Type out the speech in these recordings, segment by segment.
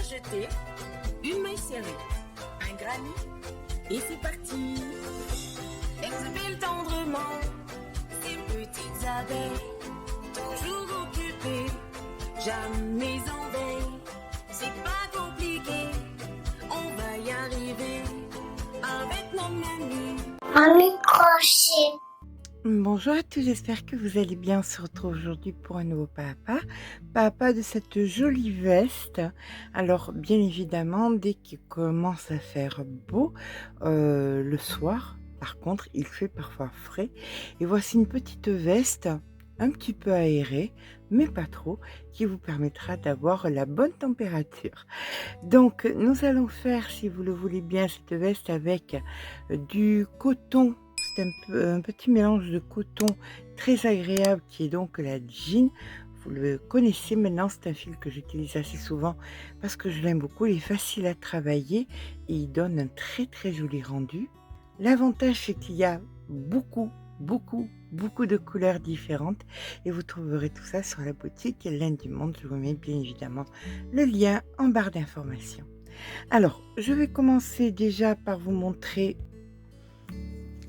jeter, une main serrée, un granit, et c'est parti. Exhale tendrement ces petites abeilles, toujours occupées, jamais en veille. C'est pas compliqué, on va y arriver avec nos mamies. Un microchip. Bonjour à tous, j'espère que vous allez bien. On se retrouve aujourd'hui pour un nouveau papa de cette jolie veste. Alors bien évidemment, dès qu'il commence à faire beau le soir, par contre il fait parfois frais, et voici une petite veste un petit peu aérée, mais pas trop, qui vous permettra d'avoir la bonne température. Donc nous allons faire, si vous le voulez bien, cette veste avec du coton. C'est un petit mélange de coton très agréable qui est donc la jean. Vous le connaissez maintenant, c'est un fil que j'utilise assez souvent parce que je l'aime beaucoup. Il est facile à travailler et il donne un très joli rendu. L'avantage, c'est qu'il y a beaucoup de couleurs différentes et vous trouverez tout ça sur la boutique Laine du Monde. Je vous mets bien évidemment le lien en barre d'informations. Alors, je vais commencer déjà par vous montrer.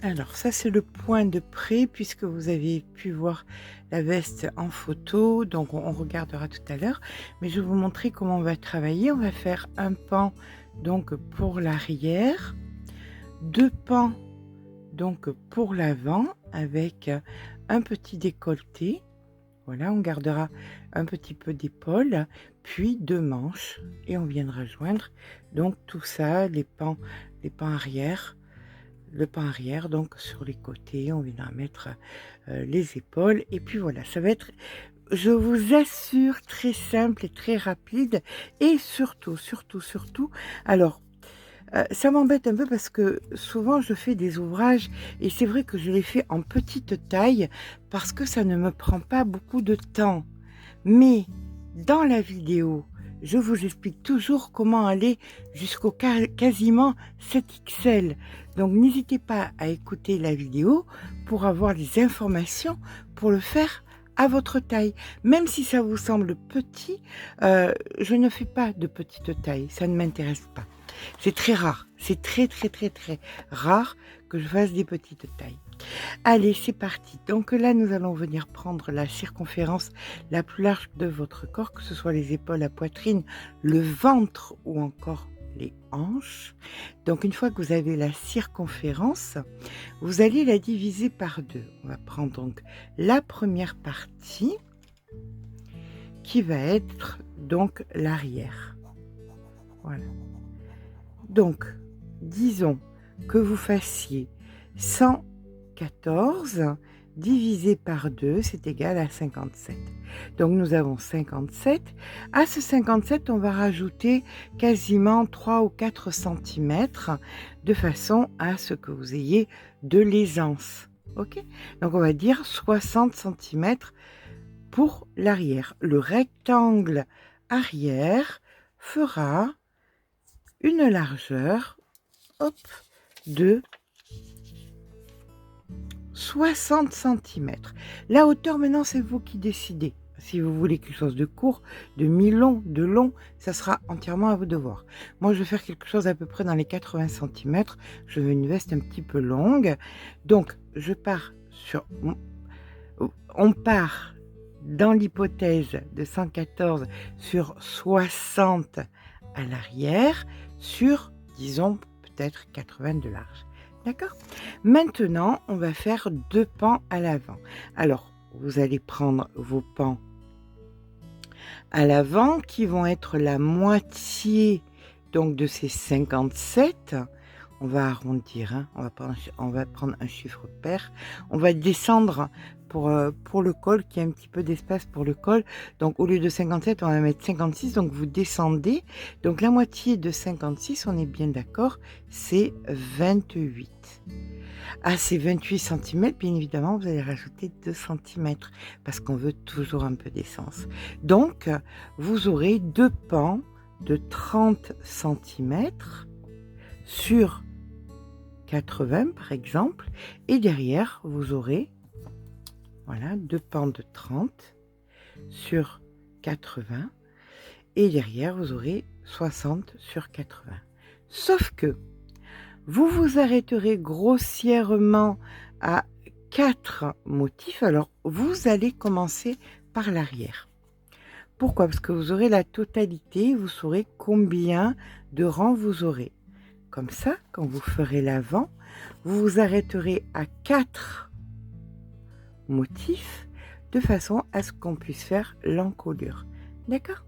Alors ça c'est le point de près puisque vous avez pu voir la veste en photo, donc on regardera tout à l'heure, mais je vais vous montrer comment on va travailler. On va faire un pan donc pour l'arrière, deux pans donc pour l'avant avec un petit décolleté. Voilà, on gardera un petit peu d'épaule, puis deux manches et on viendra joindre donc tout ça, les pans arrière. Le pan arrière, donc sur les côtés, on viendra mettre les épaules. Et puis voilà, ça va être, je vous assure, très simple et très rapide. Et surtout, alors, ça m'embête un peu parce que souvent je fais des ouvrages et c'est vrai que je les fais en petite taille parce que ça ne me prend pas beaucoup de temps. Mais dans la vidéo, je vous explique toujours comment aller jusqu'au quasiment 7XL. Donc n'hésitez pas à écouter la vidéo pour avoir les informations pour le faire à votre taille. Même si ça vous semble petit, je ne fais pas de petite taille, ça ne m'intéresse pas. C'est très rare, c'est très rare que je fasse des petites tailles. Allez, c'est parti. Donc là, nous allons venir prendre la circonférence la plus large de votre corps, que ce soit les épaules, la poitrine, le ventre ou encore les hanches. Donc une fois que vous avez la circonférence, vous allez la diviser par deux. On va prendre donc la première partie qui va être donc l'arrière. Voilà. Donc, disons que vous fassiez 114 divisé par 2, c'est égal à 57. Donc nous avons 57. À ce 57, on va rajouter quasiment 3 ou 4 cm de façon à ce que vous ayez de l'aisance. Ok? Donc on va dire 60 cm pour l'arrière. Le rectangle arrière fera une largeur de 60 cm. La hauteur, maintenant, c'est vous qui décidez. Si vous voulez quelque chose de court, de mi-long, de long, ça sera entièrement à vous de voir. Moi, je vais faire quelque chose à peu près dans les 80 cm. Je veux une veste un petit peu longue. Donc, on part dans l'hypothèse de 114 sur 60 à l'arrière, sur, disons, peut-être 80 de large. D'accord? Maintenant, on va faire deux pans à l'avant. Alors, vous allez prendre vos pans à l'avant qui vont être la moitié donc de ces 57. On va arrondir, hein. On va prendre un chiffre pair. On va descendre pour le col, qui a un petit peu d'espace pour le col. Donc au lieu de 57, on va mettre 56. Donc vous descendez. Donc la moitié de 56, on est bien d'accord, c'est 28. À ces 28 cm, bien évidemment, vous allez rajouter 2 cm parce qu'on veut toujours un peu d'essence. Donc vous aurez deux pans de 30 cm sur 80 par exemple, et derrière vous aurez voilà deux pans de 30 sur 80 et derrière vous aurez 60 sur 80. Sauf que vous vous arrêterez grossièrement à 4 motifs. Alors, vous allez commencer par l'arrière. Pourquoi? Parce que vous aurez la totalité, vous saurez combien de rangs vous aurez. Comme ça, quand vous ferez l'avant, vous vous arrêterez à 4 motifs de façon à ce qu'on puisse faire l'encolure. D'accord?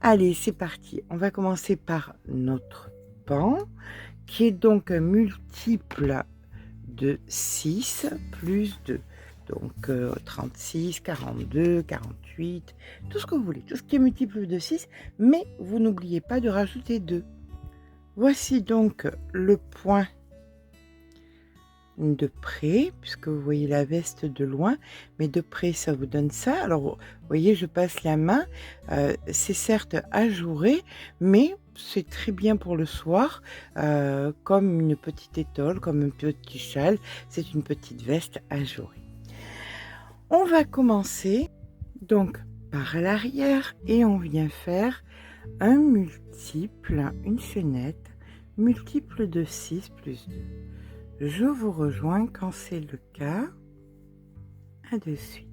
Allez, c'est parti. On va commencer par notre pan, qui est donc un multiple de 6 plus 2. Donc 36, 42, 48, tout ce que vous voulez, tout ce qui est multiple de 6, mais vous n'oubliez pas de rajouter 2. Voici donc le point de près, puisque vous voyez la veste de loin, mais de près ça vous donne ça. Alors vous voyez, je passe la main, c'est certes ajouré, mais c'est très bien pour le soir, comme une petite étole, comme un petit châle, c'est une petite veste ajourée. On va commencer donc par l'arrière et on vient faire un multiple, une chaînette, multiple de 6 plus 2. Je vous rejoins quand c'est le cas. À de suite.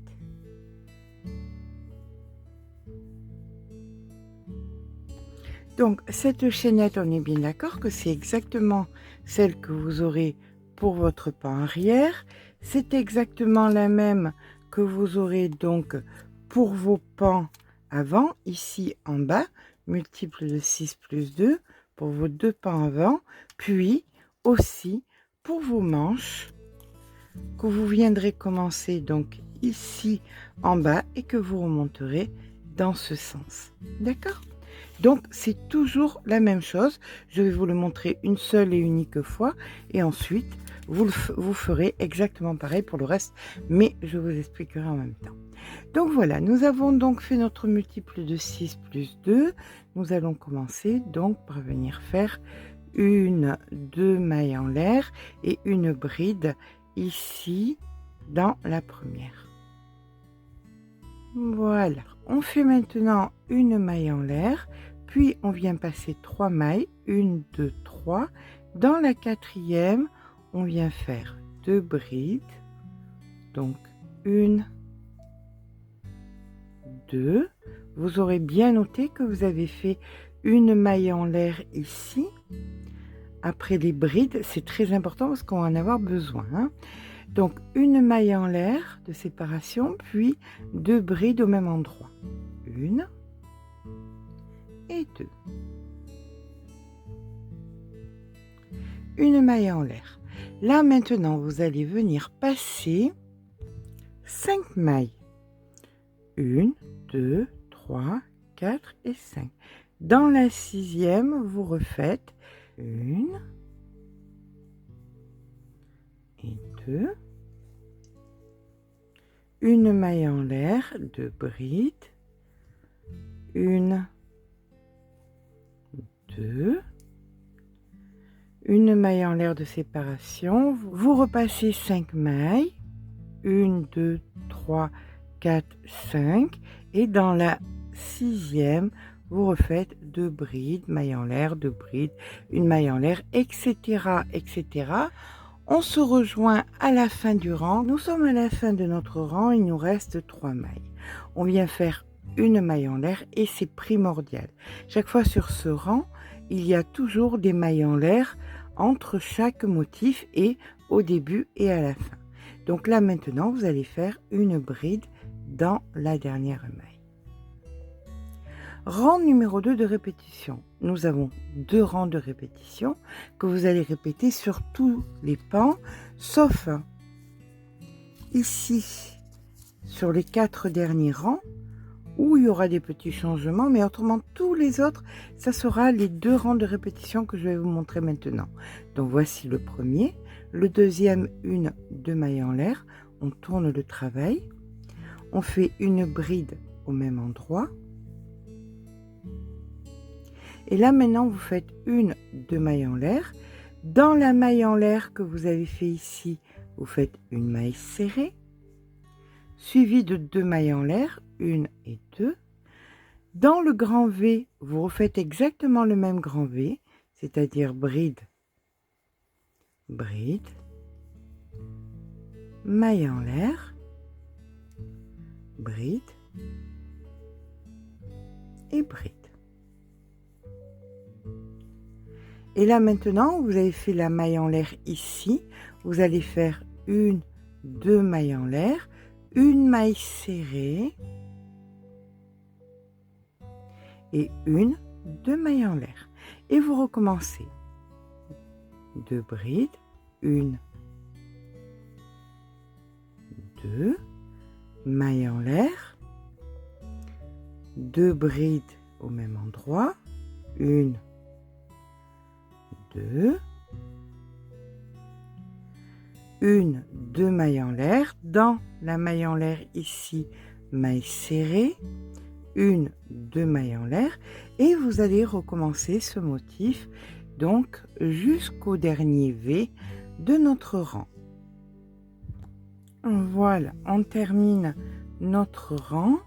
Donc cette chaînette, on est bien d'accord que c'est exactement celle que vous aurez pour votre pan arrière. C'est exactement la même que vous aurez donc pour vos pans avant, ici en bas, multiple de 6 plus 2 pour vos deux pans avant, puis aussi pour vos manches que vous viendrez commencer donc ici en bas et que vous remonterez dans ce sens. D'accord? Donc c'est toujours la même chose. Je vais vous le montrer une seule et unique fois et ensuite vous ferez exactement pareil pour le reste, mais je vous expliquerai en même temps. Donc voilà, nous avons donc fait notre multiple de 6 plus 2. Nous allons commencer donc par venir faire une, 2 mailles en l'air et une bride ici dans la première. Voilà, on fait maintenant une maille en l'air, puis on vient passer 3 mailles, 1, 2, 3. Dans la quatrième, on vient faire 2 brides, donc 1, 2. Vous aurez bien noté que vous avez fait une maille en l'air ici. Après les brides, c'est très important parce qu'on va en avoir besoin. Hein. Donc une maille en l'air de séparation, puis 2 brides au même endroit. 1 et 2. Une maille en l'air. Là maintenant, vous allez venir passer 5 mailles. 1, 2, 3, 4 et 5. Dans la sixième, vous refaites 1 et 2. Une maille en l'air, 2 brides. 1, 2. Une maille en l'air de séparation. Vous repassez 5 mailles. 1, 2, 3, 4, 5. Et dans la sixième, vous refaites 2 brides, maille en l'air, 2 brides, une maille en l'air, etc., etc. On se rejoint à la fin du rang. Nous sommes à la fin de notre rang, il nous reste 3 mailles. On vient faire une maille en l'air et c'est primordial. Chaque fois sur ce rang, il y a toujours des mailles en l'air entre chaque motif et au début et à la fin. Donc là maintenant, vous allez faire une bride dans la dernière maille. Rang numéro 2 de répétition. Nous avons 2 rangs de répétition que vous allez répéter sur tous les pans, sauf ici, sur les 4 derniers rangs, où il y aura des petits changements, mais autrement, tous les autres, ça sera les 2 rangs de répétition que je vais vous montrer maintenant. Donc voici le premier, le deuxième, 1, 2 mailles en l'air, on tourne le travail, on fait une bride au même endroit, et là maintenant vous faites 1, 2 mailles en l'air. Dans la maille en l'air que vous avez fait ici, vous faites une maille serrée, suivie de 2 mailles en l'air, 1 et 2. Dans le grand V, vous refaites exactement le même grand V, c'est-à-dire bride, bride, maille en l'air, bride et bride. Et là maintenant, vous avez fait la maille en l'air ici, vous allez faire une, deux mailles en l'air, une maille serrée et une, deux mailles en l'air. Et vous recommencez. Deux brides, une, deux, mailles en l'air, deux brides au même endroit, une, deux, une, deux mailles en l'air, dans la maille en l'air ici, maille serrée, une, deux mailles en l'air, et vous allez recommencer ce motif donc jusqu'au dernier V de notre rang. Voilà, on termine notre rang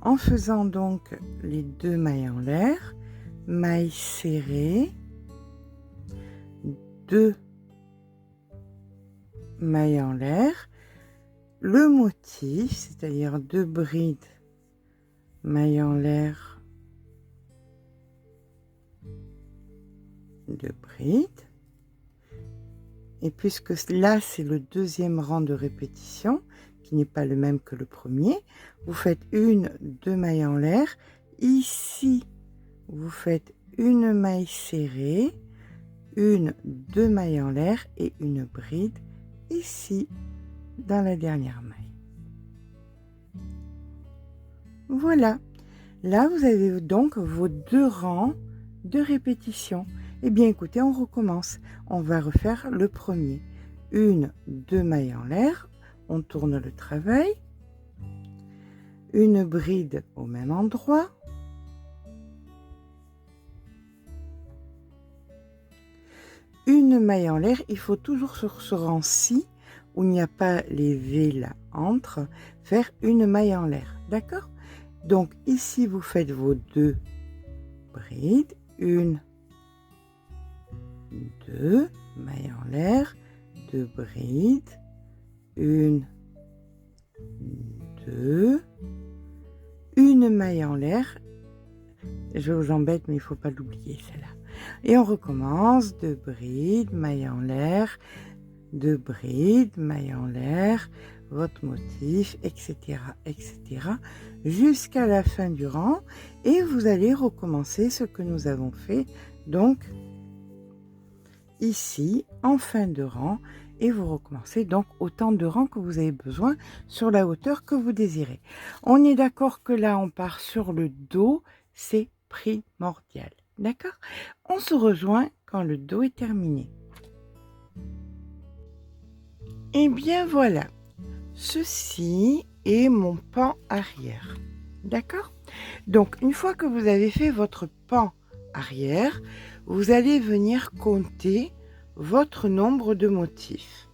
en faisant donc les deux mailles en l'air, maille serrée, deux mailles en l'air, le motif, c'est-à-dire deux brides, maille en l'air, deux brides. Et puisque là, c'est le deuxième rang de répétition, qui n'est pas le même que le premier, vous faites une, deux mailles en l'air. Ici, vous faites une maille serrée, une, deux mailles en l'air et une bride ici, dans la dernière maille. Voilà. Là, vous avez donc vos deux rangs de répétition. Eh bien, écoutez, on recommence. On va refaire le premier. Une, deux mailles en l'air. On tourne le travail. Une bride au même endroit. Une maille en l'air. Il faut toujours sur ce rang-ci, où il n'y a pas les V là entre, faire une maille en l'air. D'accord? Donc, ici, vous faites vos deux brides. Une, deux, mailles en l'air, deux brides, une, deux, une maille en l'air. Je vous embête, mais il ne faut pas l'oublier, celle-là. Et on recommence, deux brides, maille en l'air, deux brides, maille en l'air, votre motif, etc., etc., jusqu'à la fin du rang. Et vous allez recommencer ce que nous avons fait, donc, ici, en fin de rang, et vous recommencez donc autant de rangs que vous avez besoin sur la hauteur que vous désirez. On est d'accord que là, on part sur le dos, c'est primordial. D'accord? On se rejoint quand le dos est terminé. Et bien voilà, ceci est mon pan arrière. D'accord? Donc, une fois que vous avez fait votre pan arrière, vous allez venir compter votre nombre de motifs.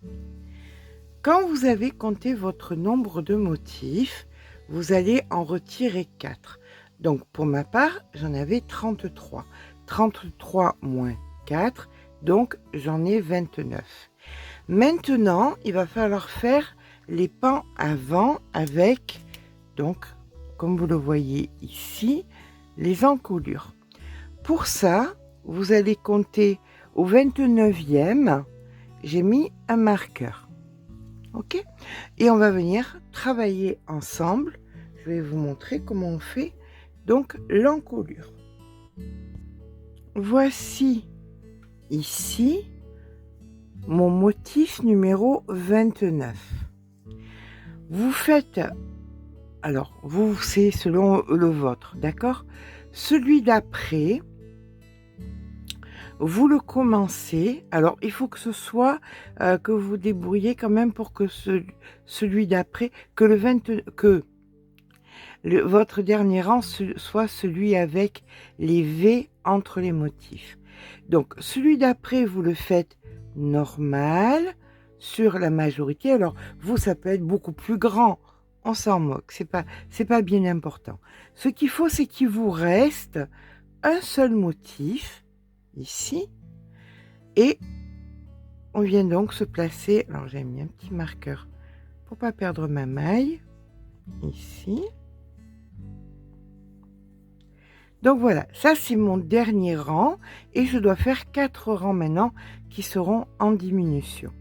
Quand vous avez compté votre nombre de motifs, vous allez en retirer 4. Donc, pour ma part, j'en avais 33. 33 moins 4, donc j'en ai 29. Maintenant, il va falloir faire les pans avant avec, donc, comme vous le voyez ici, les encolures. Pour ça, vous allez compter au 29e, j'ai mis un marqueur. Ok? Et on va venir travailler ensemble. Je vais vous montrer comment on fait donc l'encolure. Voici ici mon motif numéro 29. Vous faites, alors vous c'est selon le vôtre, d'accord? Celui d'après, vous le commencez. Alors il faut que ce soit que vous débrouillez quand même pour que celui d'après, que votre dernier rang soit celui avec les V entre les motifs. Donc celui d'après, vous le faites normal sur la majorité. Alors vous, ça peut être beaucoup plus grand, on s'en moque, c'est pas bien important. Ce qu'il faut, c'est qu'il vous reste un seul motif, ici, et on vient donc se placer, alors j'ai mis un petit marqueur pour pas perdre ma maille, ici. Donc voilà, ça c'est mon dernier rang et je dois faire 4 rangs maintenant qui seront en diminution.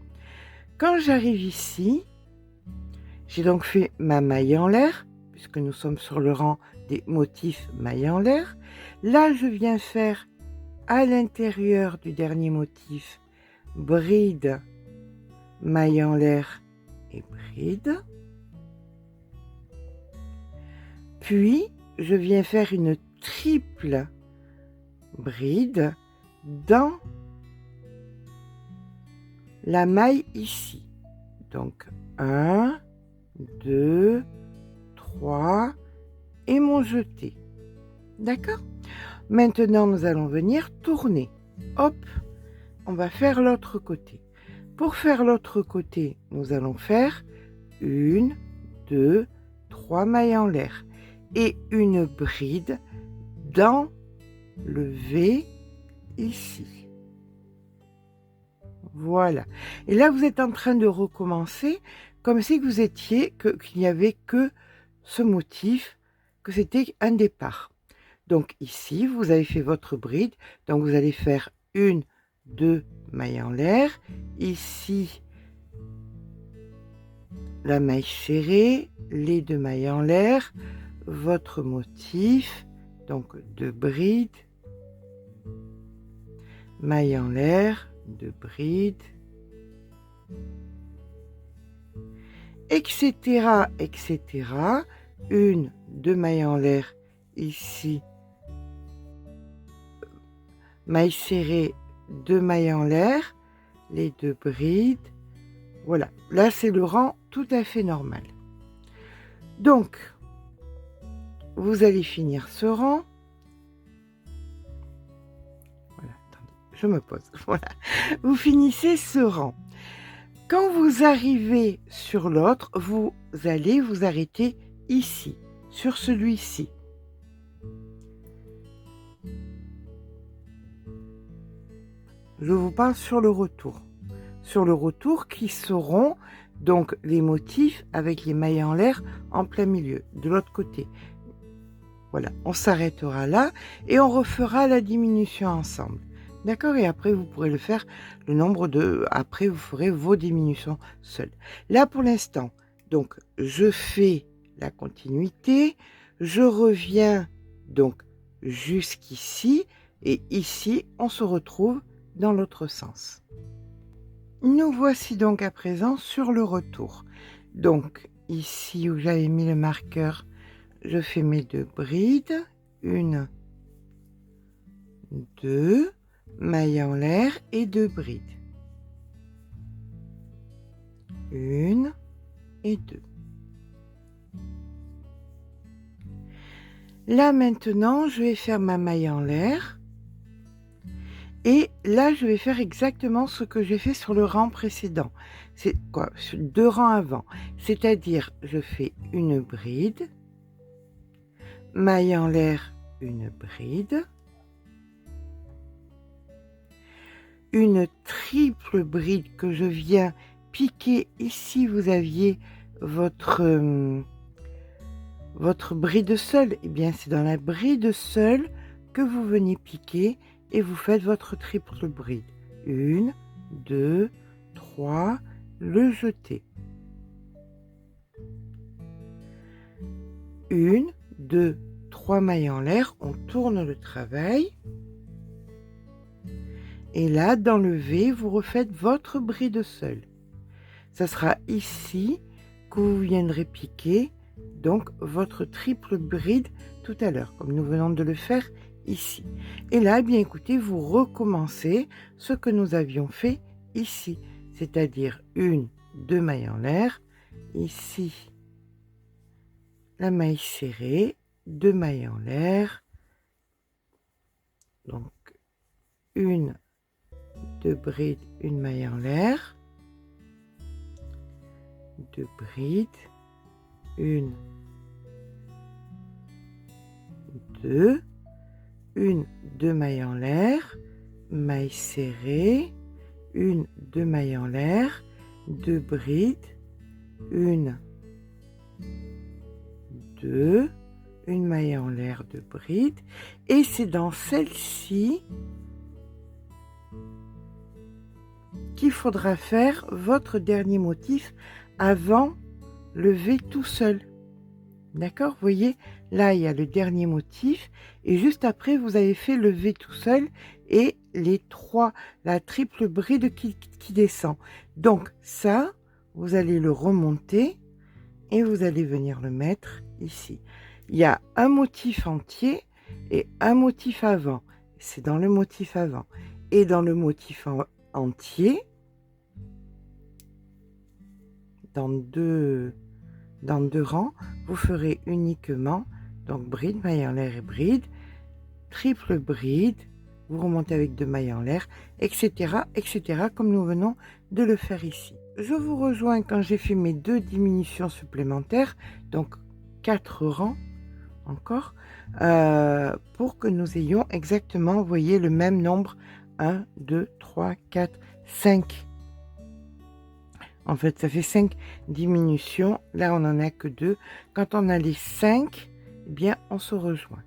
Quand j'arrive ici, j'ai donc fait ma maille en l'air, puisque nous sommes sur le rang des motifs maille en l'air. Là, je viens faire à l'intérieur du dernier motif bride, maille en l'air et bride. Puis, je viens faire une triple bride dans la maille ici. Donc 1, 2, 3 et mon jeté. D'accord? Maintenant, nous allons venir tourner. Hop, on va faire l'autre côté. Pour faire l'autre côté, nous allons faire 1, 2, 3 mailles en l'air et une bride dans le V ici. Voilà. Et là, vous êtes en train de recommencer comme si vous étiez, qu'il n'y avait que ce motif, que c'était un départ. Donc ici, vous avez fait votre bride. Donc vous allez faire 1, 2 mailles en l'air. Ici, la maille serrée, les 2 mailles en l'air, votre motif, donc 2 brides, maille en l'air, 2 brides, etc., etc. 1, 2 mailles en l'air ici, maille serrée, 2 mailles en l'air, les 2 brides. Voilà, là c'est le rang tout à fait normal. Donc, vous allez finir ce rang. Voilà, attendez, je me pose. Voilà, vous finissez ce rang. Quand vous arrivez sur l'autre, vous allez vous arrêter ici, sur celui-ci. Je vous parle sur le retour. Sur le retour qui seront donc les motifs avec les mailles en l'air en plein milieu, de l'autre côté. Voilà, on s'arrêtera là et on refera la diminution ensemble. D'accord? Et après, vous pourrez le faire le nombre de... Après, vous ferez vos diminutions seules. Là, pour l'instant, donc, je fais la continuité. Je reviens donc jusqu'ici. Et ici, on se retrouve dans l'autre sens. Nous voici donc à présent sur le retour. Donc, ici où j'avais mis le marqueur, je fais mes 2 brides. 1, 2, maille en l'air et 2 brides. 1 et 2. Là maintenant, je vais faire ma maille en l'air. Et là, je vais faire exactement ce que j'ai fait sur le rang précédent. C'est quoi? 2 rangs avant. C'est-à-dire, je fais une bride, maille en l'air, une bride, une triple bride que je viens piquer. Ici, vous aviez votre bride seule. Eh bien, c'est dans la bride seule que vous venez piquer et vous faites votre triple bride. 1, 2, 3, le jeter. 1, 2, 3 mailles en l'air, on tourne le travail. Et là, dans le V, vous refaites votre bride seule. Ça sera ici que vous viendrez piquer donc votre triple bride tout à l'heure, comme nous venons de le faire ici. Et là, eh bien écoutez, vous recommencez ce que nous avions fait ici, c'est-à-dire 1, 2 mailles en l'air, ici la maille serrée, 2 mailles en l'air, donc 1, 2 brides, 1 maille en l'air, 2 brides, 1, 2, 1, 2 mailles en l'air, maille serrée, 1, 2 mailles en l'air, 2 brides, 1, 2, une maille en l'air, 2 brides, et c'est dans celle-ci qu'il faudra faire votre dernier motif avant le V tout seul. D'accord? Vous voyez, là, il y a le dernier motif, et juste après, vous avez fait le V tout seul, et la triple bride qui descend. Donc, ça, vous allez le remonter, et vous allez venir le mettre ici. Il y a un motif entier et un motif avant. C'est dans le motif avant. Et dans le motif entier, dans deux rangs, vous ferez uniquement donc bride, maille en l'air et bride, triple bride, vous remontez avec 2 mailles en l'air, etc., etc., comme nous venons de le faire ici. Je vous rejoins quand j'ai fait mes 2 diminutions supplémentaires, donc 4 rangs encore, pour que nous ayons exactement, vous voyez, le même nombre, 1, 2, 3, 4, 5. En fait, ça fait 5 diminutions. Là, on n'en a que 2. Quand on a les 5, eh bien, on se rejoint.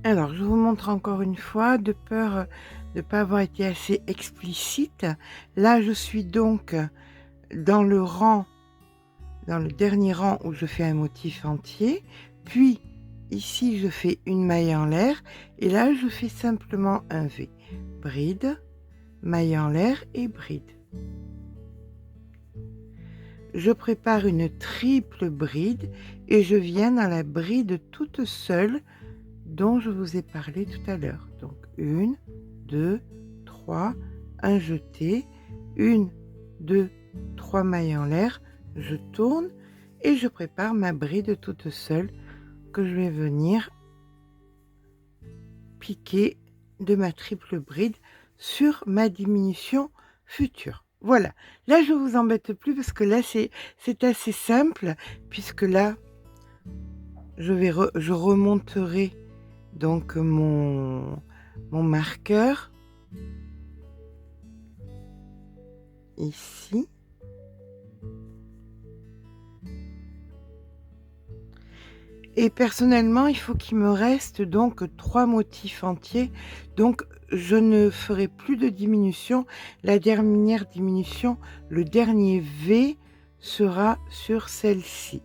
Alors, je vous montre encore une fois, de peur de ne pas avoir été assez explicite. Là, je suis donc dans le dernier rang où je fais un motif entier. Puis, ici, je fais une maille en l'air. Et là, je fais simplement un V. Bride, maille en l'air et bride. Je prépare une triple bride et je viens dans la bride toute seule dont je vous ai parlé tout à l'heure. Donc 1, 2, 3, un jeté, 1, 2, 3 mailles en l'air, je tourne et je prépare ma bride toute seule que je vais venir piquer de ma triple bride sur ma diminution future. Voilà, là je vous embête plus parce que là c'est assez simple, puisque là je remonterai donc mon marqueur ici. Et personnellement, il faut qu'il me reste donc 3 motifs entiers. Donc, je ne ferai plus de diminution. La dernière diminution, le dernier V, sera sur celle-ci.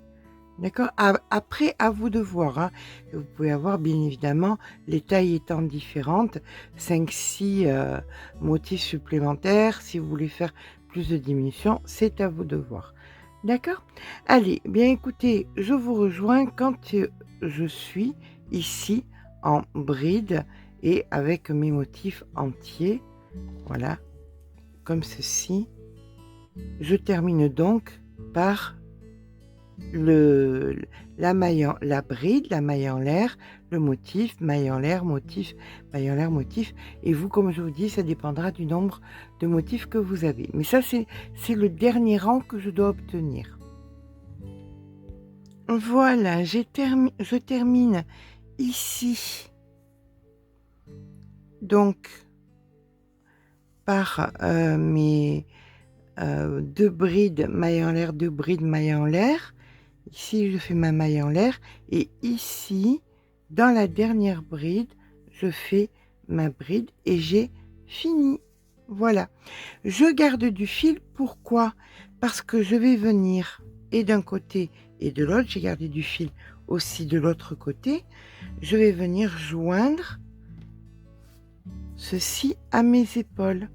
D'accord? Après, à vous de voir. Hein. Vous pouvez avoir, bien évidemment, les tailles étant différentes, 5-6 motifs supplémentaires. Si vous voulez faire plus de diminution, c'est à vous de voir. D'accord? Allez, bien écoutez, je vous rejoins quand je suis ici en bride et avec mes motifs entiers. Voilà, comme ceci. Je termine donc par la bride, la maille en l'air, le motif, maille en l'air, motif, maille en l'air, motif. Et vous, comme je vous dis, ça dépendra du nombre de motifs que vous avez. Mais ça, c'est le dernier rang que je dois obtenir. Voilà, je termine ici. Donc, par mes 2 brides, maille en l'air, 2 brides, maille en l'air. Ici, je fais ma maille en l'air. Et ici, dans la dernière bride, je fais ma bride et j'ai fini. Voilà. Je garde du fil. Pourquoi? Parce que je vais venir et d'un côté et de l'autre. J'ai gardé du fil aussi de l'autre côté. Je vais venir joindre ceci à mes épaules,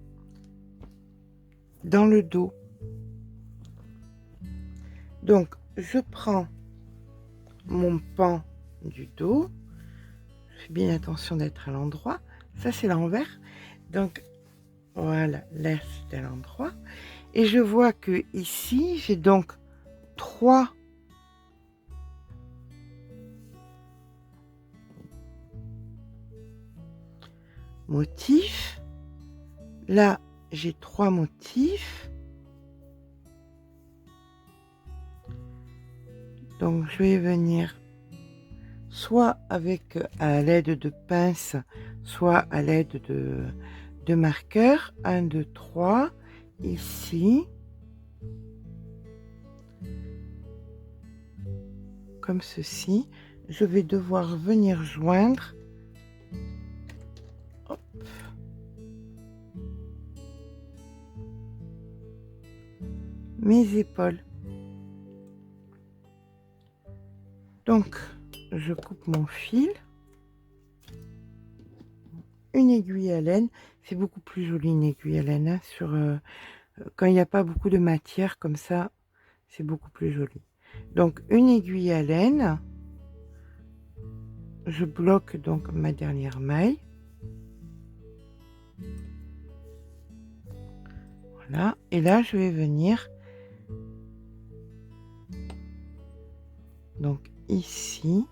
dans le dos. Donc, je prends mon pan du dos, je fais bien attention d'être à l'endroit, ça c'est l'envers, donc voilà, là c'est à l'endroit, et je vois que ici j'ai donc 3 motifs, là j'ai 3 motifs, Donc je vais venir soit avec à l'aide de pince, soit à l'aide de marqueur. 1, 2, 3, ici. Comme ceci. Je vais devoir venir joindre. Hop. Mes épaules. Donc, je coupe mon fil. Une aiguille à laine. C'est beaucoup plus joli une aiguille à laine hein, quand il n'y a pas beaucoup de matière comme ça. C'est beaucoup plus joli. Donc, une aiguille à laine. Je bloque donc ma dernière maille. Voilà. Et là, je vais venir donc ici.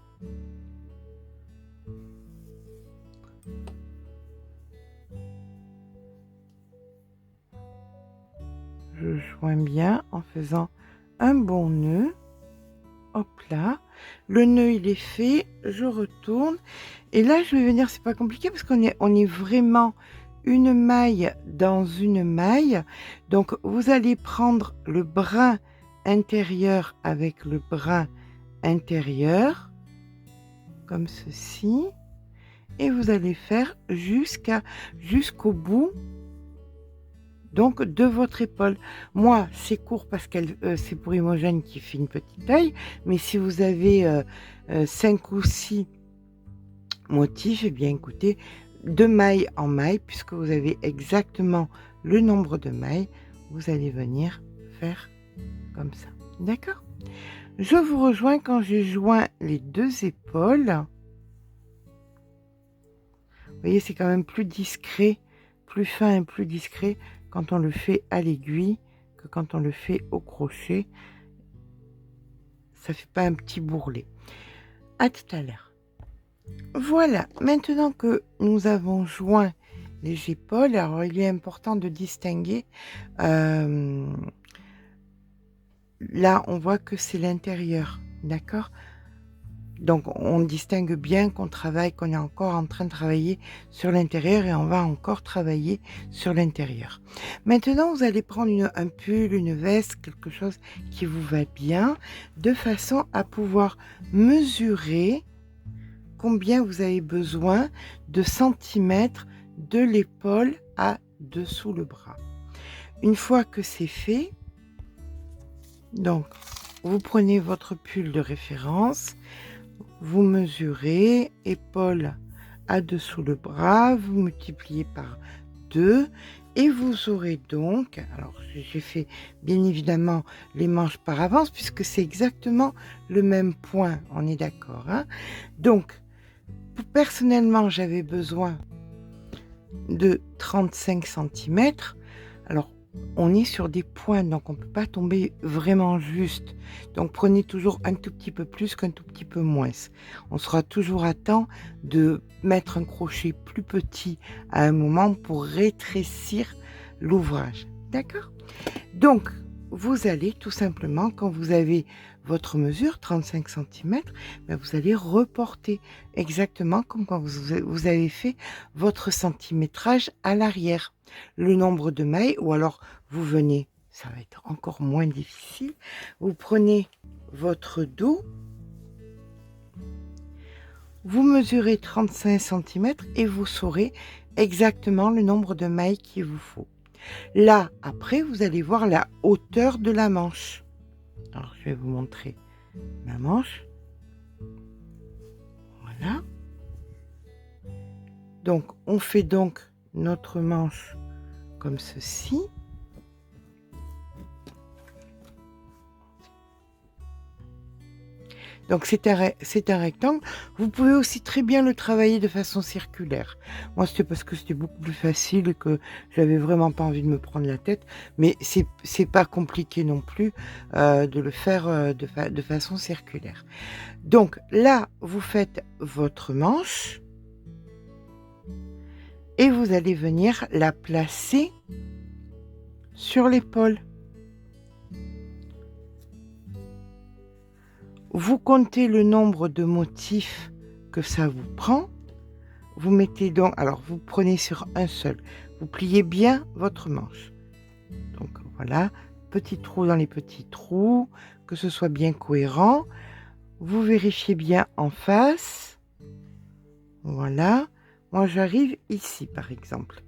Je joins bien en faisant un bon nœud. Hop là. Le nœud, il est fait. Je retourne. Et là, je vais venir, c'est pas compliqué parce on est vraiment une maille dans une maille. Donc, vous allez prendre le brin intérieur avec le brin intérieur. Comme ceci. Et vous allez faire jusqu'au bout donc de votre épaule. Moi, c'est court parce que c'est pour Imogène qui fait une petite taille. Mais si vous avez 5 ou 6 motifs, eh bien écoutez, de maille en maille, puisque vous avez exactement le nombre de mailles, vous allez venir faire comme ça. D'accord? Je vous rejoins quand j'ai joint les 2 épaules. Vous voyez, c'est quand même plus discret, plus fin et plus discret quand on le fait à l'aiguille que quand on le fait au crochet. Ça fait pas un petit bourrelet. À tout à l'heure. Voilà, maintenant que nous avons joint les épaules, alors il est important de distinguer. Là, on voit que c'est l'intérieur, d'accord? Donc, on distingue bien qu'on est encore en train de travailler sur l'intérieur et on va encore travailler sur l'intérieur. Maintenant, vous allez prendre un pull, une veste, quelque chose qui vous va bien, de façon à pouvoir mesurer combien vous avez besoin de centimètres de l'épaule à dessous le bras. Une fois que c'est fait, donc, vous prenez votre pull de référence. Vous mesurez épaule à dessous le bras, vous multipliez par 2 et vous aurez donc, alors j'ai fait bien évidemment les manches par avance puisque c'est exactement le même point, on est d'accord. Hein? Donc, personnellement, j'avais besoin de 35 cm. Alors, on est sur des points, donc on ne peut pas tomber vraiment juste. Donc prenez toujours un tout petit peu plus qu'un tout petit peu moins. On sera toujours à temps de mettre un crochet plus petit à un moment pour rétrécir l'ouvrage. D'accord? Donc, vous allez tout simplement, quand vous avez votre mesure, 35 cm, ben vous allez reporter exactement comme quand vous avez fait votre centimétrage à l'arrière. Le nombre de mailles, ou alors vous venez, ça va être encore moins difficile, vous prenez votre dos, vous mesurez 35 cm et vous saurez exactement le nombre de mailles qu'il vous faut. Là, après, vous allez voir la hauteur de la manche. Alors, je vais vous montrer ma manche. Voilà. Donc, on fait donc notre manche comme ceci. Donc c'est un rectangle. Vous pouvez aussi très bien le travailler de façon circulaire. Moi, c'était parce que c'était beaucoup plus facile et que j'avais vraiment pas envie de me prendre la tête. Mais c'est pas compliqué non plus de le faire de façon circulaire. Donc là, vous faites votre manche et vous allez venir la placer sur l'épaule. Vous comptez le nombre de motifs que ça vous prend. Vous mettez donc, alors vous prenez sur un seul, vous pliez bien votre manche. Donc voilà, petit trou dans les petits trous, que ce soit bien cohérent. Vous vérifiez bien en face. Voilà, moi j'arrive ici par exemple.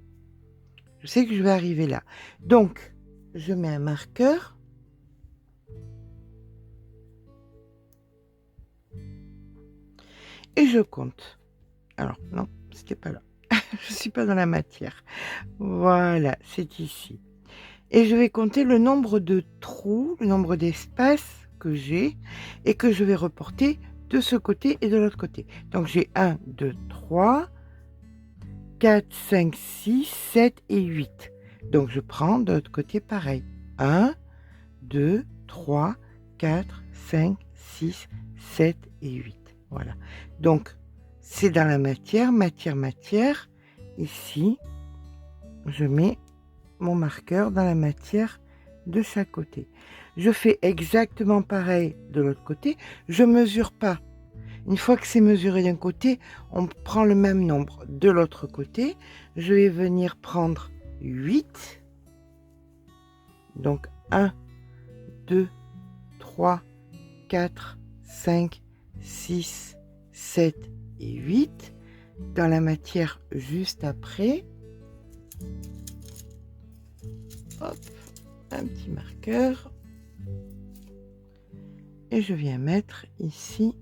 Je sais que je vais arriver là. Donc, je mets un marqueur. Et je compte. Alors, non, c'était pas là. Je suis pas dans la matière. Voilà, c'est ici. Et je vais compter le nombre de trous, le nombre d'espaces que j'ai et que je vais reporter de ce côté et de l'autre côté. Donc, j'ai 1, 2, 3, 4, 5, 6, 7 et 8. Donc, je prends de l'autre côté pareil. 1, 2, 3, 4, 5, 6, 7 et 8. Voilà. Donc, c'est dans la matière, matière. Ici, je mets mon marqueur dans la matière de chaque côté. Je fais exactement pareil de l'autre côté. Je mesure pas. Une fois que c'est mesuré d'un côté, on prend le même nombre de l'autre côté. Je vais venir prendre 8. Donc 1, 2, 3, 4, 5, 6, 7 et 8. Dans la matière juste après. Hop, un petit marqueur. Et je viens mettre ici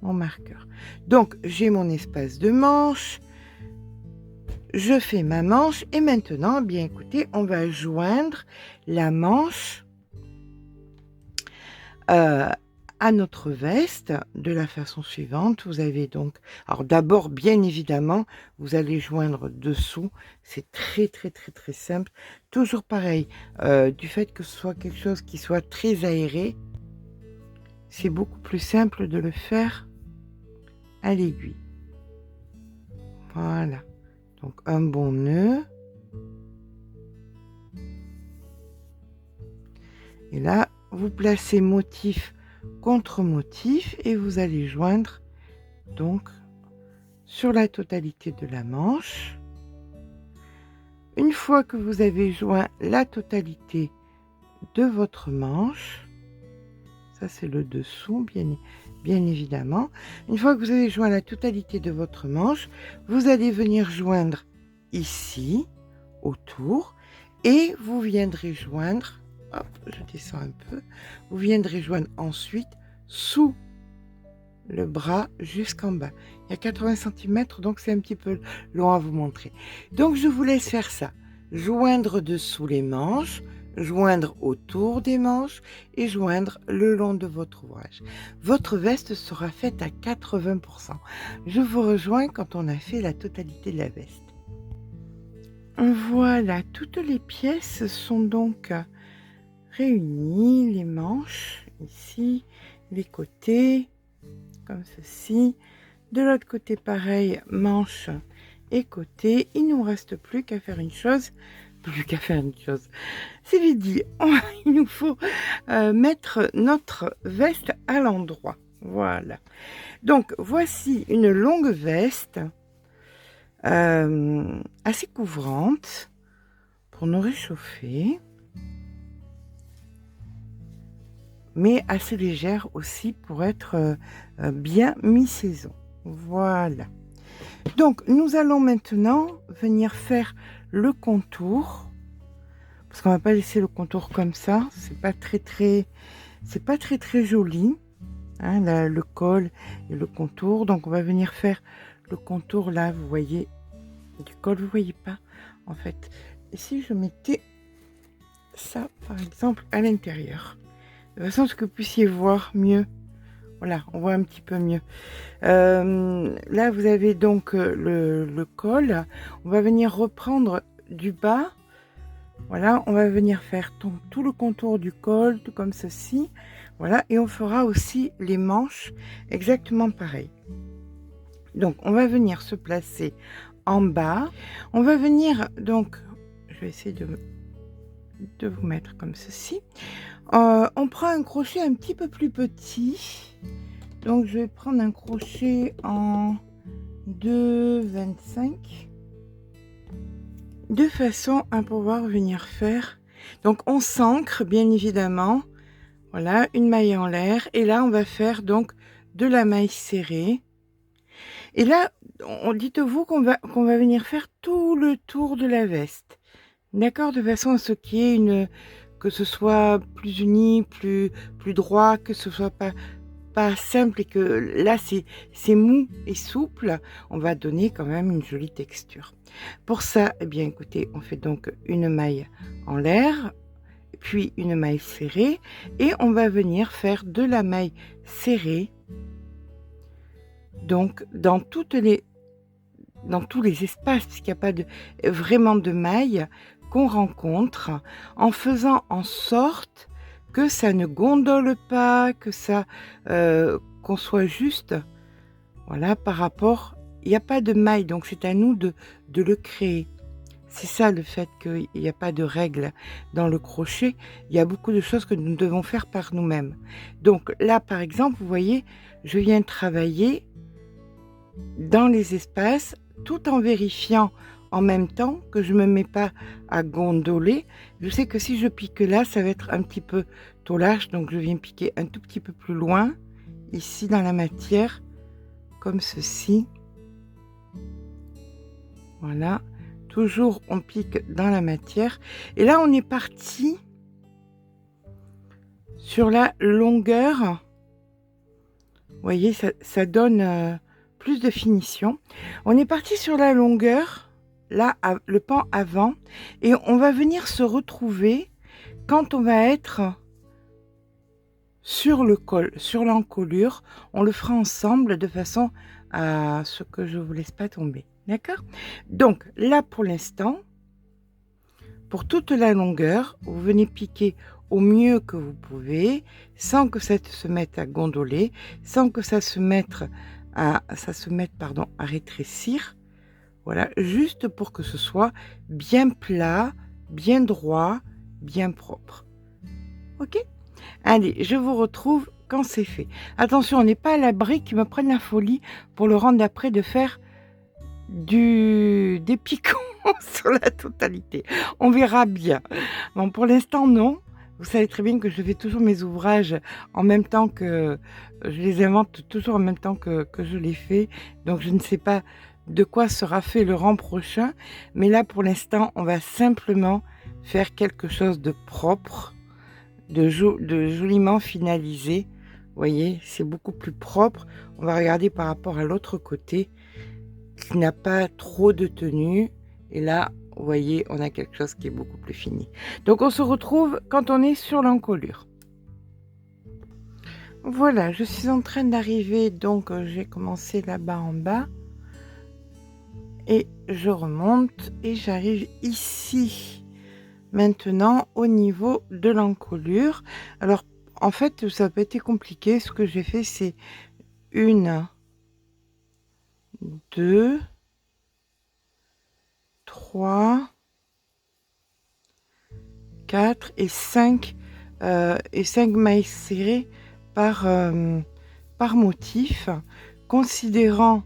mon marqueur. Donc, j'ai mon espace de manche. Je fais ma manche. Et maintenant, bien écoutez, on va joindre la manche à notre veste de la façon suivante. Vous avez donc, alors d'abord, bien évidemment, vous allez joindre dessous. C'est très simple. Toujours pareil, du fait que ce soit quelque chose qui soit très aéré, c'est beaucoup plus simple de le faire à l'aiguille. Voilà. Donc un bon nœud. Et là, vous placez motif contre motif et vous allez joindre donc sur la totalité de la manche. Une fois que vous avez joint la totalité de votre manche, ça c'est le dessous bien évidemment. Une fois que vous avez joint la totalité de votre manche, vous allez venir joindre ici autour et vous viendrez joindre, hop, je descends un peu, vous viendrez joindre ensuite sous le bras jusqu'en bas. Il y a 80 cm, donc c'est un petit peu long à vous montrer. Donc je vous laisse faire ça. Joindre dessous les manches, joindre autour des manches et joindre le long de votre ouvrage. Votre veste sera faite à 80%. Je vous rejoins quand on a fait la totalité de la veste. Voilà, toutes les pièces sont donc réunies, les manches ici, les côtés comme ceci, de l'autre côté pareil, manches et côtés. Il ne nous reste plus qu'à faire une chose, c'est vite dit, il nous faut mettre notre veste à l'endroit. Voilà, donc voici une longue veste assez couvrante pour nous réchauffer, mais assez légère aussi pour être bien mi-saison. Voilà. Donc, nous allons maintenant venir faire le contour, parce qu'on va pas laisser le contour comme ça. C'est pas très joli, hein, le col et le contour. Donc, on va venir faire le contour là. Vous voyez du col, vous voyez pas en fait. Et si je mettais ça, par exemple, à l'intérieur, de façon à ce que vous puissiez voir mieux. Voilà, on voit un petit peu mieux. Là, vous avez donc le col. On va venir reprendre du bas. Voilà, on va venir faire tout le contour du col, tout comme ceci. Voilà, et on fera aussi les manches exactement pareil. Donc, on va venir se placer en bas. On va venir donc, je vais essayer de vous mettre comme ceci. On prend un crochet un petit peu plus petit. Donc je vais prendre un crochet en 2,25 de façon à pouvoir venir faire. Donc on s'ancre bien évidemment. Voilà, une maille en l'air. Et là, on va faire donc de la maille serrée. Et là, dites-vous qu'on va venir faire tout le tour de la veste. D'accord? De façon à ce qu'il y ait que ce soit plus uni, plus droit, que ce soit pas simple et que là, c'est mou et souple. On va donner quand même une jolie texture. Pour ça, eh bien, écoutez, on fait donc une maille en l'air, puis une maille serrée et on va venir faire de la maille serrée donc dans tous les espaces puisqu'il n'y a pas vraiment de mailles qu'on rencontre, en faisant en sorte que ça ne gondole pas, que ça qu'on soit juste, voilà, par rapport, il n'y a pas de maille, donc c'est à nous de le créer. C'est ça le fait qu'il n'y a pas de règles dans le crochet. Il y a beaucoup de choses que nous devons faire par nous-mêmes. Donc là, par exemple, vous voyez, je viens travailler dans les espaces tout en vérifiant en même temps que je ne me mets pas à gondoler. Je sais que si je pique là, ça va être un petit peu trop large. Donc je viens piquer un tout petit peu plus loin, ici dans la matière, comme ceci. Voilà. Toujours, on pique dans la matière. Et là, on est parti sur la longueur. Vous voyez, ça donne plus de finition. On est parti sur la longueur, là, le pan avant. Et on va venir se retrouver quand on va être sur le col, sur l'encolure. On le fera ensemble de façon à ce que je ne vous laisse pas tomber. D'accord? Donc là pour l'instant, pour toute la longueur, vous venez piquer au mieux que vous pouvez, sans que ça se mette à gondoler, sans que ça se mette à rétrécir. Voilà, juste pour que ce soit bien plat, bien droit, bien propre. Ok? Allez, je vous retrouve quand c'est fait. Attention, on n'est pas à l'abri qu'ils me prennent la folie pour le rang d'après de faire des piquants sur la totalité. On verra bien. Bon, pour l'instant, non. Vous savez très bien que je fais toujours mes ouvrages en même temps que... Je les invente toujours en même temps que je les fais. Donc, je ne sais pas de quoi sera fait le rang prochain. Mais là, pour l'instant, on va simplement faire quelque chose de propre, de joliment finalisé. Vous voyez, c'est beaucoup plus propre. On va regarder par rapport à l'autre côté qui n'a pas trop de tenue. Et là, vous voyez, on a quelque chose qui est beaucoup plus fini. Donc, on se retrouve quand on est sur l'encolure. Voilà, je suis en train d'arriver. Donc, j'ai commencé là-bas en bas. Et je remonte et j'arrive ici. Maintenant, au niveau de l'encolure. Alors, en fait, ça n'a pas été compliqué. Ce que j'ai fait, c'est 1, 2, 3, 4 et 5 mailles serrées par motif, considérant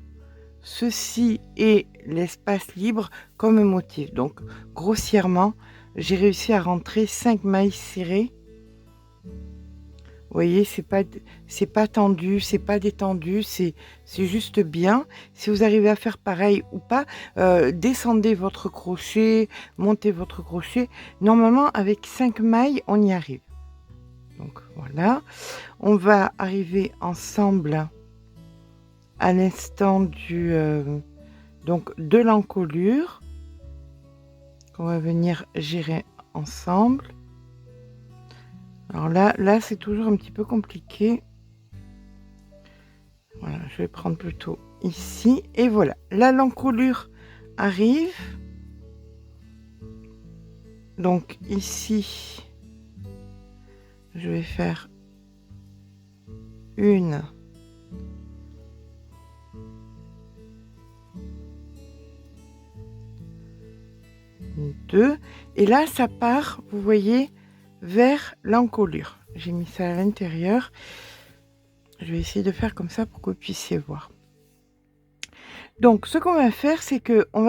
ceci et l'espace libre comme motif. Donc, grossièrement, j'ai réussi à rentrer 5 mailles serrées. Vous voyez, c'est pas tendu, c'est pas détendu, c'est juste bien. Si vous arrivez à faire pareil ou pas, descendez votre crochet, montez votre crochet. Normalement, avec 5 mailles, on y arrive. Donc voilà, on va arriver ensemble à l'instant de l'encolure qu'on va venir gérer ensemble. Alors là c'est toujours un petit peu compliqué. Voilà, je vais prendre plutôt ici. Et voilà, là l'encolure arrive. Donc ici, je vais faire 1, 2. Et là, ça part, vous voyez, vers l'encolure. J'ai mis ça à l'intérieur. Je vais essayer de faire comme ça pour que vous puissiez voir. Donc, ce qu'on va faire, c'est que on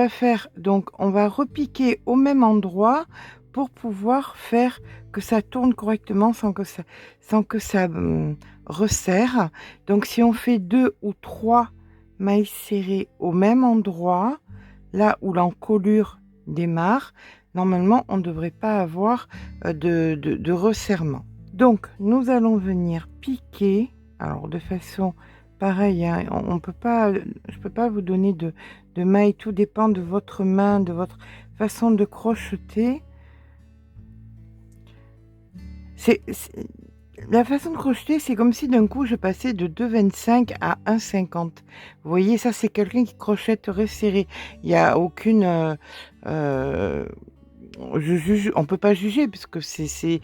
va repiquer au même endroit pour pouvoir faire que ça tourne correctement sans que ça resserre. Donc, si on fait 2 ou 3 mailles serrées au même endroit, là où l'encolure démarre, normalement, on ne devrait pas avoir de resserrement. Donc, nous allons venir piquer, alors de façon pareille, hein, on peut pas, je peux pas vous donner de mailles, tout dépend de votre main, de votre façon de crocheter. La façon de crocheter, c'est comme si d'un coup je passais de 2,25 à 1,50. Vous voyez, ça c'est quelqu'un qui crochette resserré. Il n'y a aucune... on peut pas juger puisque c'est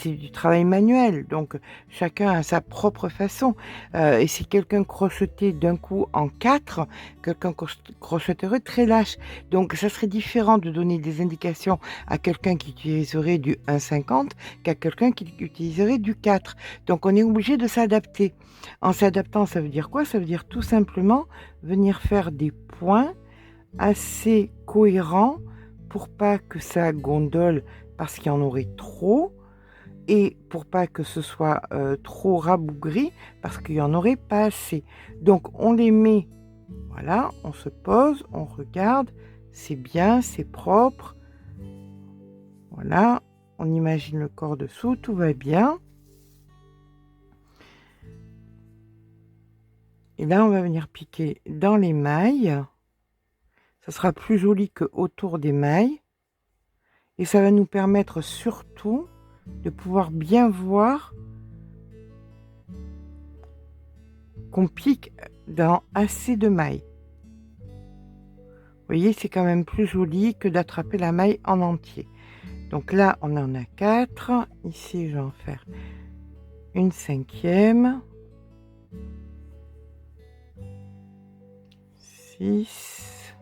du travail manuel, donc chacun a sa propre façon. Et si quelqu'un crochetait d'un coup en 4, quelqu'un crochetterait très lâche. Donc ça serait différent de donner des indications à quelqu'un qui utiliserait du 1,50 qu'à quelqu'un qui utiliserait du 4. Donc on est obligé de s'adapter. En s'adaptant, ça veut dire quoi? Ça veut dire tout simplement venir faire des points assez cohérents pour pas que ça gondole parce qu'il y en aurait trop et pour pas que ce soit trop rabougri parce qu'il y en aurait pas assez. Donc on les met, voilà, on se pose, on regarde, c'est bien, c'est propre. Voilà, on imagine le corps dessous, tout va bien. Et là, on va venir piquer dans les mailles. Ça sera plus joli que autour des mailles. Et ça va nous permettre surtout de pouvoir bien voir qu'on pique dans assez de mailles. Vous voyez, c'est quand même plus joli que d'attraper la maille en entier. Donc là, on en a 4. Ici, je vais en faire une 5e. 6.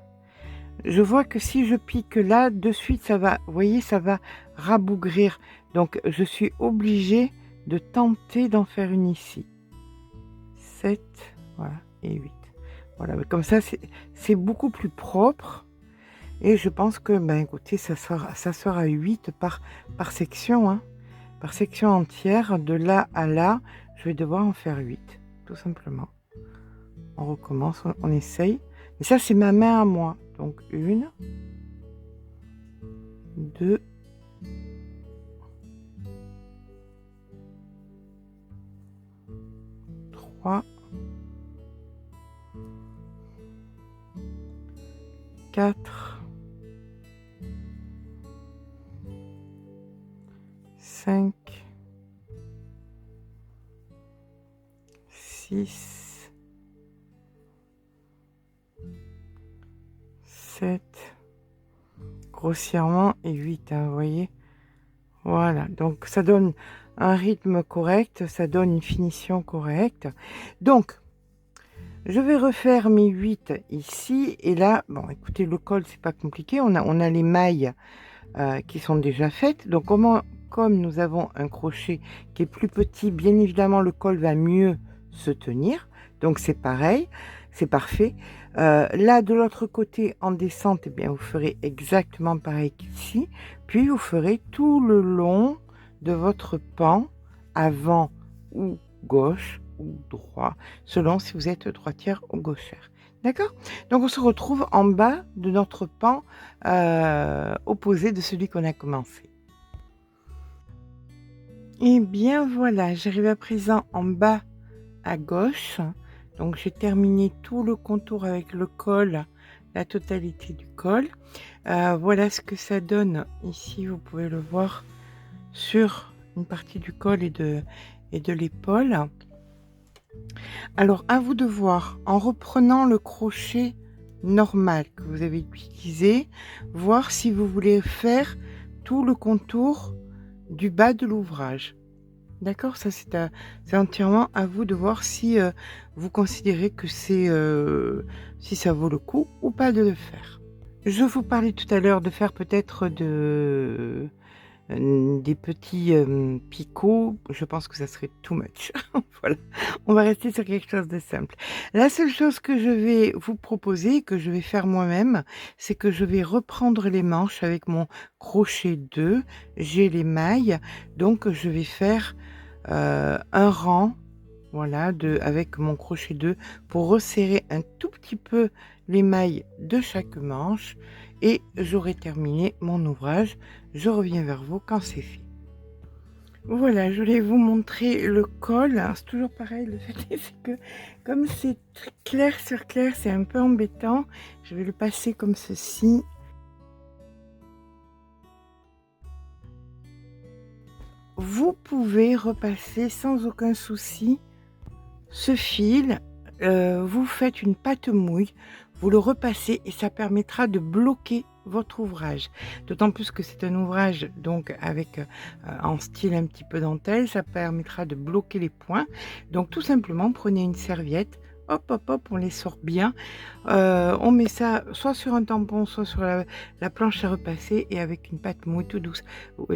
Je vois que si je pique là, de suite, ça va, vous voyez, ça va rabougrir. Donc, je suis obligée de tenter d'en faire une ici. 7, voilà, et 8. Voilà, mais comme ça, c'est beaucoup plus propre. Et je pense que, ben écoutez, ça sera 8 par section, hein. Par section entière, de là à là, je vais devoir en faire 8, tout simplement. On recommence, on essaye. Et ça, c'est ma main à moi. Donc 1, 2, 3, 4, 5, 6, 7, grossièrement, et 8, hein, vous voyez. Voilà, donc ça donne un rythme correct, ça donne une finition correcte. Donc, je vais refaire mes 8 ici, et là, bon, écoutez, le col, c'est pas compliqué, on a les mailles qui sont déjà faites. Donc, comme nous avons un crochet qui est plus petit, bien évidemment, le col va mieux se tenir. Donc, c'est pareil, c'est parfait. Là, de l'autre côté, en descente, eh bien, vous ferez exactement pareil qu'ici. Puis, vous ferez tout le long de votre pan, avant ou gauche ou droit, selon si vous êtes droitière ou gauchère. D'accord? Donc, on se retrouve en bas de notre pan opposé de celui qu'on a commencé. Et bien, voilà, j'arrive à présent en bas à gauche. Donc j'ai terminé tout le contour avec le col, la totalité du col. Voilà ce que ça donne ici, vous pouvez le voir sur une partie du col et de l'épaule. Alors à vous de voir, en reprenant le crochet normal que vous avez utilisé, voir si vous voulez faire tout le contour du bas de l'ouvrage. D'accord, ça c'est entièrement à vous de voir si vous considérez que si ça vaut le coup ou pas de le faire. Je vous parlais tout à l'heure de faire peut-être des petits, picots, je pense que ça serait too much. Voilà, on va rester sur quelque chose de simple. La seule chose que je vais vous proposer, que je vais faire moi-même, c'est que je vais reprendre les manches avec mon crochet 2. J'ai les mailles, donc je vais faire, un rang, voilà, avec mon crochet 2 pour resserrer un tout petit peu les mailles de chaque manche et j'aurai terminé mon ouvrage. Je reviens vers vous quand c'est fait. Voilà, je voulais vous montrer le col. Alors, c'est toujours pareil, le fait c'est que comme c'est clair sur clair, c'est un peu embêtant. Je vais le passer comme ceci. Vous pouvez repasser sans aucun souci ce fil, vous faites une pâte mouille, vous le repassez et ça permettra de bloquer votre ouvrage. D'autant plus que c'est un ouvrage donc avec, en style un petit peu dentelle, ça permettra de bloquer les points. Donc tout simplement, prenez une serviette, hop, hop, hop, on les sort bien. On met ça soit sur un tampon, soit sur la planche à repasser et avec une pâte mouille tout douce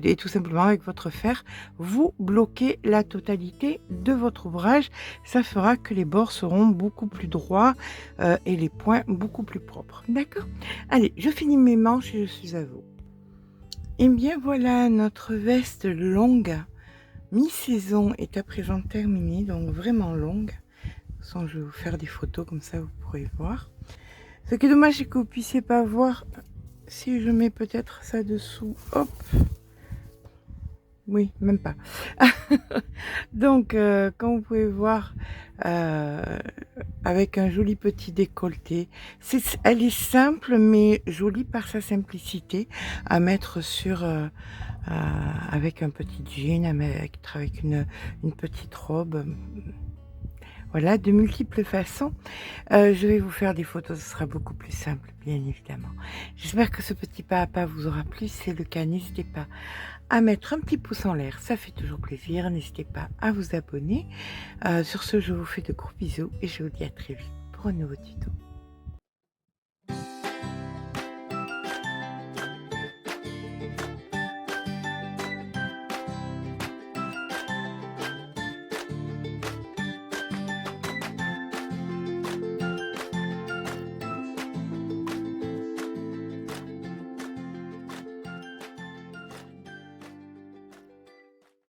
et tout simplement avec votre fer, vous bloquez la totalité de votre ouvrage. Ça fera que les bords seront beaucoup plus droits, et les points beaucoup plus propres. D'accord? Allez, je finis mes manches et je suis à vous. Et bien voilà, notre veste longue mi-saison est à présent terminée, donc vraiment longue. De toute façon, je vais vous faire des photos comme ça vous pourrez voir. Ce qui est dommage, c'est que vous puissiez pas voir si je mets peut-être ça dessous. Hop. Oui, même pas. Donc, comme vous pouvez voir, avec un joli petit décolleté. Elle est simple, mais jolie par sa simplicité, à mettre sur, avec un petit jean, à mettre avec une petite robe. Voilà, de multiples façons. Je vais vous faire des photos, ce sera beaucoup plus simple, bien évidemment. J'espère que ce petit pas à pas vous aura plu. Si c'est le cas, n'hésitez pas à mettre un petit pouce en l'air, ça fait toujours plaisir. N'hésitez pas à vous abonner. Sur ce, je vous fais de gros bisous et je vous dis à très vite pour un nouveau tuto.